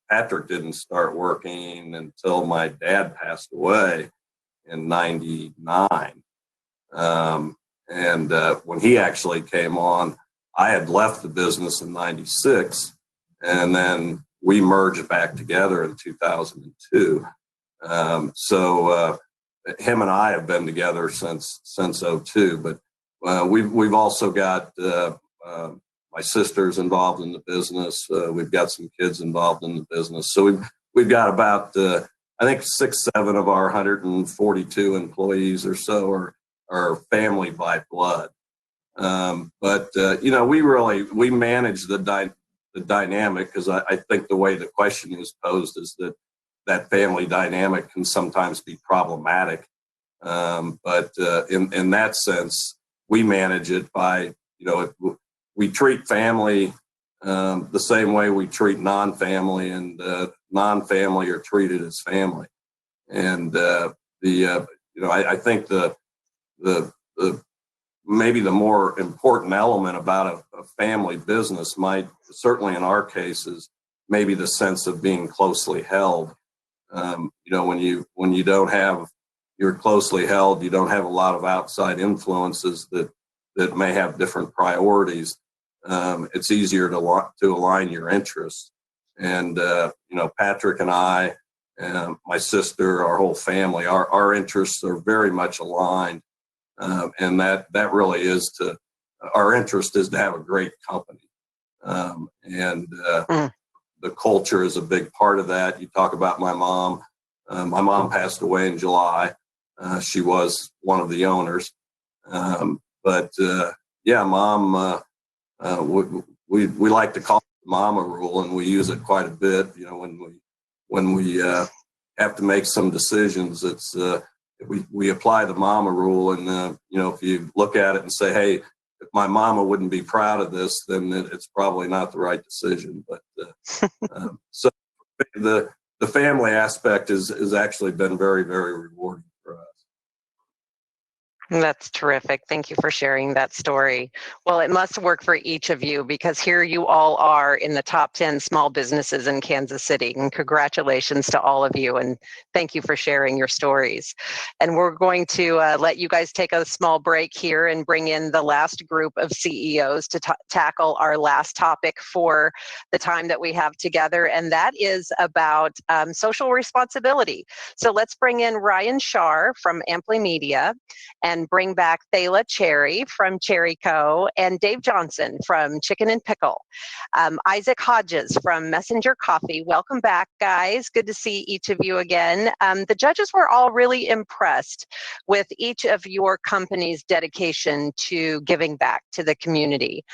Patrick didn't start working until my dad passed away in '99. When he actually came on, I had left the business in '96, and then we merged back together in 2002. Him and I have been together since '02. But we've also got my sister's involved in the business. We've got some kids involved in the business. So we've got about I think 6, 7 of our 142 employees or so are family by blood. We manage the dynamic, because I think the way the question was posed is that family dynamic can sometimes be problematic. But in that sense, we manage it by, we treat family the same way we treat non-family, and non-family are treated as family. And I think the maybe the more important element about a family business might, certainly in our cases, maybe the sense of being closely held. When you don't have, you're closely held, you don't have a lot of outside influences that may have different priorities. It's easier to align your interests. And Patrick and I, and my sister, our whole family, our interests are very much aligned. And that really is our interest is to have a great company. The culture is a big part of that. You talk about my mom. My mom passed away in July. She was one of the owners. Mom, we like to call it the mama rule, and we use it quite a bit. When we have to make some decisions, it's we apply the mama rule, and if you look at it and say, hey, if my mama wouldn't be proud of this, then it's probably not the right decision. But so the family aspect has actually been very, very rewarding for us. That's terrific. Thank you for sharing that story. Well, it must work for each of you, because here you all are in the top 10 small businesses in Kansas City. And congratulations to all of you. And thank you for sharing your stories. And we're going to let you guys take a small break here and bring in the last group of CEOs to tackle our last topic for the time that we have together. And that is about social responsibility. So let's bring in Ryan Shar from Amply Media, and bring back Thela Cherry from Cherry Co. and Dave Johnson from Chicken and Pickle. Isaac Hodges from Messenger Coffee. Welcome back, guys. Good to see each of you again. The judges were all really impressed with each of your company's dedication to giving back to the community.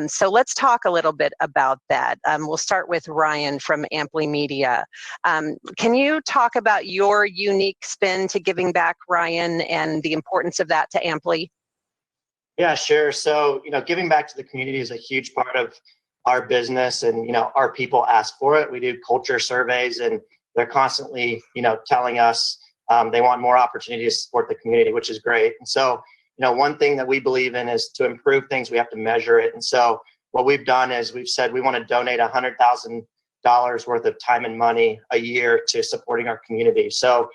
So let's talk a little bit about that. We'll start with Ryan from Amply Media. Can you talk about your unique spin to giving back, Ryan, and the importance of that to Amply? Yeah, sure. So, giving back to the community is a huge part of our business, and, our people ask for it. We do culture surveys, and they're constantly, telling us they want more opportunities to support the community, which is great. And so, one thing that we believe in is to improve things, we have to measure it. And so what we've done is we've said we want to donate $100,000 worth of time and money a year to supporting our community. So,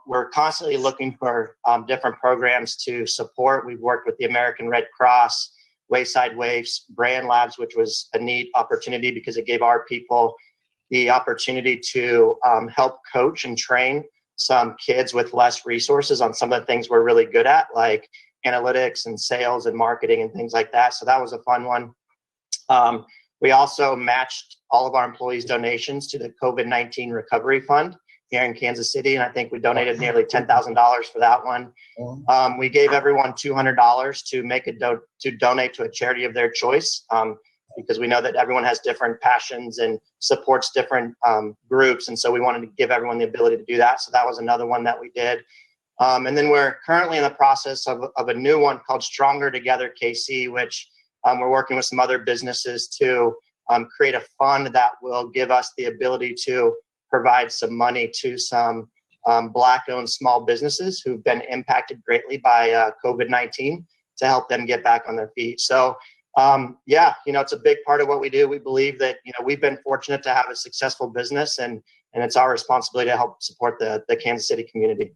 we're constantly looking for different programs to support. We've worked with the American Red Cross, Wayside Waifs, Brand Labs, which was a neat opportunity because it gave our people the opportunity to help coach and train some kids with less resources on some of the things we're really good at, like analytics and sales and marketing and things like that. So that was a fun one. We also matched all of our employees' donations to the COVID-19 Recovery Fund here in Kansas City, and I think we donated nearly $10,000 for that one. We gave everyone $200 to donate to a charity of their choice, because we know that everyone has different passions and supports different groups, and so we wanted to give everyone the ability to do that. So that was another one that we did. And then we're currently in the process of a new one called Stronger Together KC, which we're working with some other businesses to create a fund that will give us the ability to provide some money to some Black-owned small businesses who've been impacted greatly by COVID-19 to help them get back on their feet. So, it's a big part of what we do. We believe that, we've been fortunate to have a successful business, and it's our responsibility to help support the Kansas City community.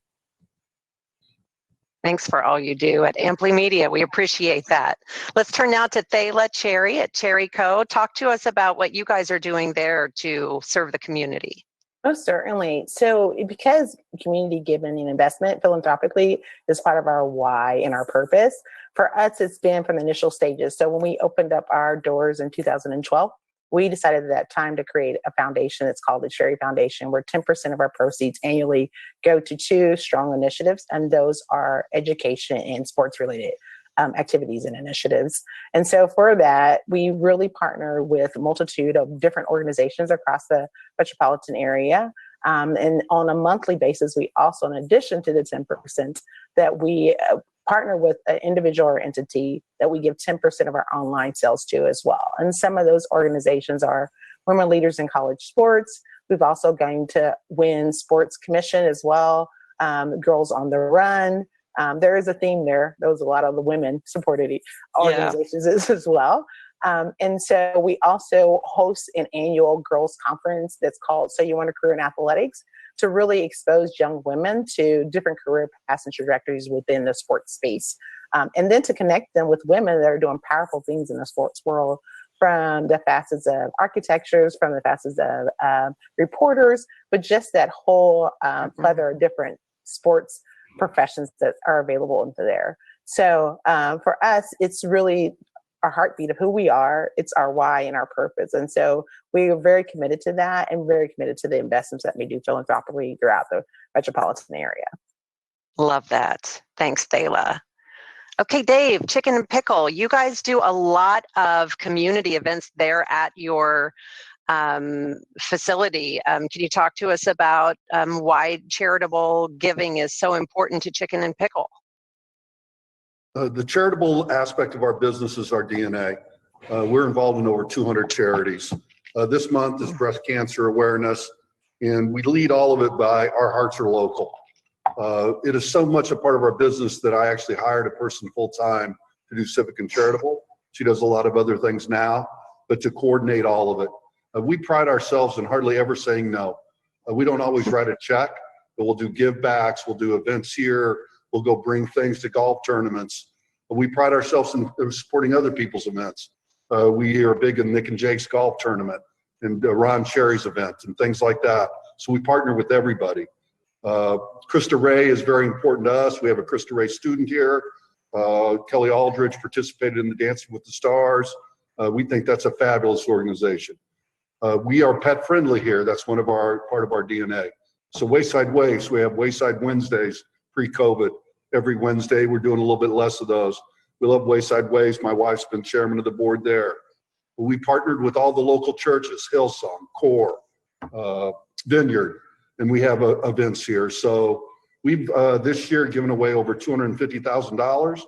Thanks for all you do at Amply Media. We appreciate that. Let's turn now to Thela Cherry at Cherry Co. Talk to us about what you guys are doing there to serve the community. Most certainly. So because community giving and investment philanthropically is part of our why and our purpose, for us, it's been from the initial stages. So when we opened up our doors in 2012, we decided at that time to create a foundation. It's called the Cherry Foundation, where 10% of our proceeds annually go to 2 strong initiatives, and those are education and sports related activities and initiatives. And so for that, we really partner with a multitude of different organizations across the metropolitan area. And on a monthly basis, we also, in addition to the 10%, that we partner with an individual or entity that we give 10% of our online sales to as well. And some of those organizations are Women Leaders in College Sports. We've also going to Win Sports Commission as well, Girls on the Run. There is a theme there. Those a lot of the women supported organizations as well. And so we also host an annual girls conference that's called So You Want a Career in Athletics, to really expose young women to different career paths and trajectories within the sports space. And then to connect them with women that are doing powerful things in the sports world, from the facets of architectures, from the facets of reporters, but just that whole plethora of different sports professions that are available into there. So for us, it's really our heartbeat of who we are. It's our why and our purpose. And so we are very committed to that, and very committed to the investments that we do philanthropically throughout the metropolitan area. Love that. Thanks, Thela. Okay, Dave, Chicken and Pickle, you guys do a lot of community events there at your facility. Can you talk to us about why charitable giving is so important to Chicken and Pickle? The charitable aspect of our business is our DNA. We're involved in over 200 charities. This month is breast cancer awareness, and we lead all of it by Our Hearts Are Local. It is so much a part of our business that I actually hired a person full-time to do civic and charitable. She does a lot of other things now, but to coordinate all of it. We pride ourselves in hardly ever saying no. We don't always write a check, but we'll do give backs, we'll do events here, we'll go bring things to golf tournaments. We pride ourselves in supporting other people's events. We are big in Nick and Jake's golf tournament and Ron Cherry's event and things like that. So we partner with everybody. Krista Ray is very important to us. We have a Krista Ray student here. Kelly Aldridge participated in the Dancing with the Stars. We think that's a fabulous organization. We are pet friendly here. That's part of our DNA. So Wayside Waves, we have Wayside Wednesdays pre-COVID. Every Wednesday, we're doing a little bit less of those. We love Wayside Waves. My wife's been chairman of the board there. We partnered with all the local churches, Hillsong, Core, Vineyard, and we have events here. So we've this year given away over $250,000.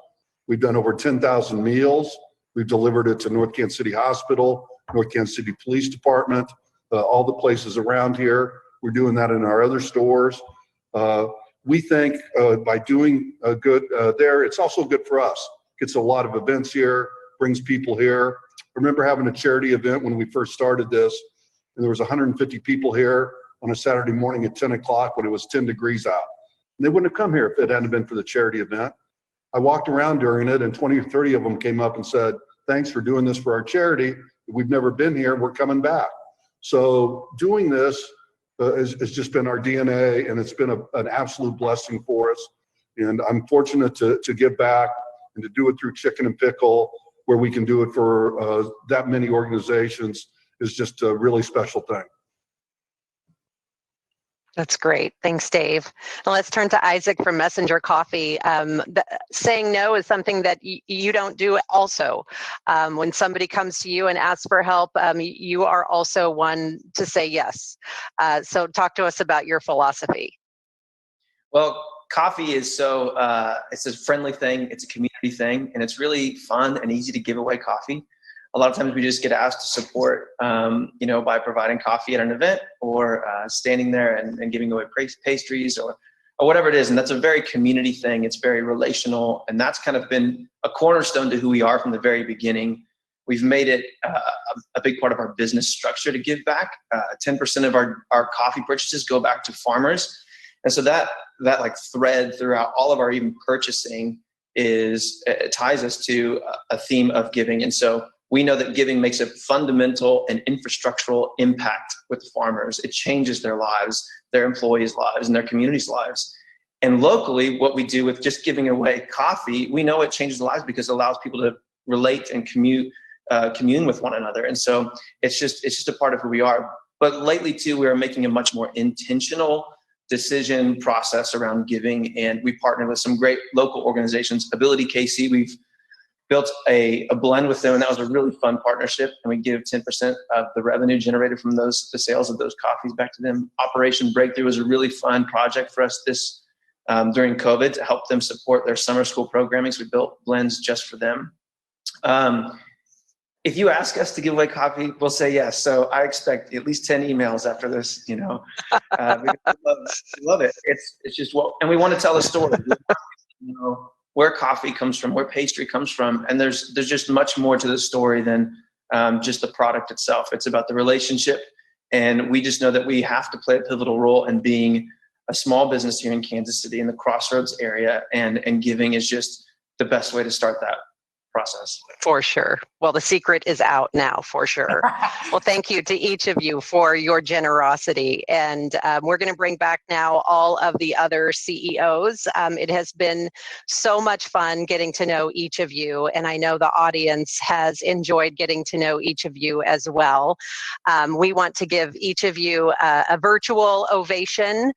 We've done over 10,000 meals. We've delivered it to North Kansas City Hospital, North Kansas City Police Department, all the places around here. We're doing that in our other stores. We think by doing good there, it's also good for us. Gets a lot of events here, brings people here. I remember having a charity event when we first started this, and there was 150 people here on a Saturday morning at 10 o'clock when it was 10 degrees out. And they wouldn't have come here if it hadn't been for the charity event. I walked around during it, and 20 or 30 of them came up and said, "Thanks for doing this for our charity. We've never been here. We're coming back." So doing this has just been our DNA, and it's been an absolute blessing for us. And I'm fortunate to give back and to do it through Chicken and Pickle, where we can do it for that many organizations, is just a really special thing. That's great. Thanks, Dave. Now let's turn to Isaac from Messenger Coffee. Saying no is something that you don't do also. When somebody comes to you and asks for help, you are also one to say yes. So talk to us about your philosophy. Well, coffee is it's a friendly thing. It's a community thing, and it's really fun and easy to give away coffee. a lot of times we just get asked to support, by providing coffee at an event or standing there and giving away pastries or whatever it is. And that's a very community thing. It's very relational. And that's kind of been a cornerstone to who we are from the very beginning. We've made it a big part of our business structure to give back. 10% of our coffee purchases go back to farmers. And so that like thread throughout all of our even purchasing ties us to a theme of giving. And so we know that giving makes a fundamental and infrastructural impact with farmers. It changes their lives, their employees' lives, and their communities' lives. And locally, what we do with just giving away coffee, we know it changes lives because it allows people to relate and commune with one another. And so it's just a part of who we are. But lately too, we are making a much more intentional decision process around giving. And we partner with some great local organizations. Ability KC, we've built a blend with them, and that was a really fun partnership. And we give 10% of the revenue generated from the sales of those coffees back to them. Operation Breakthrough was a really fun project for us during COVID to help them support their summer school programming. So we built blends just for them. If you ask us to give away coffee, we'll say yes. So I expect at least 10 emails after this, we love it. It's just and we want to tell a story. Where coffee comes from, where pastry comes from. And there's just much more to the story than just the product itself. It's about the relationship. And we just know that we have to play a pivotal role in being a small business here in Kansas City in the Crossroads area. And giving is just the best way to start that process. For sure. Well, the secret is out now, for sure. Well, thank you to each of you for your generosity. And we're going to bring back now all of the other CEOs. It has been so much fun getting to know each of you. And I know the audience has enjoyed getting to know each of you as well. We want to give each of you a virtual ovation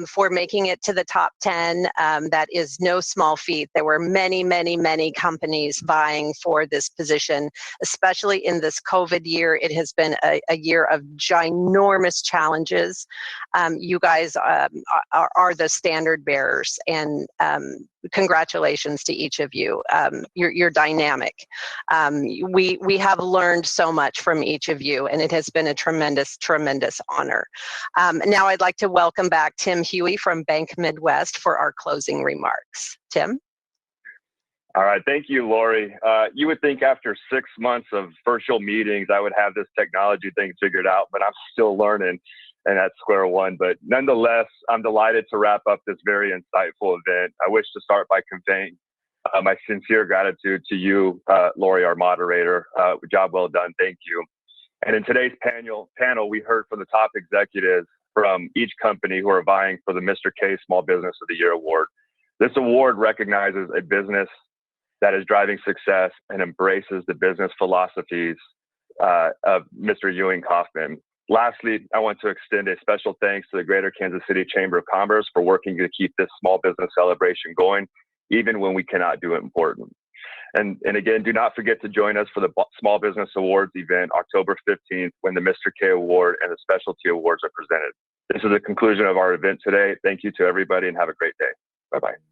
for making it to the top 10. That is no small feat. There were many, many, many companies vying for this position, especially in this COVID year. It has been a year of ginormous challenges. You guys are the standard bearers, and congratulations to each of you. You're dynamic. We have learned so much from each of you, and it has been a tremendous, tremendous honor. Now I'd like to welcome back Tim Huey from Bank Midwest for our closing remarks. Tim? All right. Thank you, Lori. You would think after 6 months of virtual meetings, I would have this technology thing figured out, but I'm still learning and at square one. But nonetheless, I'm delighted to wrap up this very insightful event. I wish to start by conveying my sincere gratitude to you, Lori, our moderator. Job well done. Thank you. And in today's panel, we heard from the top executives from each company who are vying for the Mr. K Small Business of the Year award. This award recognizes a business that is driving success and embraces the business philosophies of Mr. Ewing Kaufman. Lastly, I want to extend a special thanks to the Greater Kansas City Chamber of Commerce for working to keep this small business celebration going, even when we cannot do it in Portland. And again, do not forget to join us for the Small Business Awards event, October 15th, when the Mr. K Award and the Specialty Awards are presented. This is the conclusion of our event today. Thank you to everybody and have a great day. Bye-bye.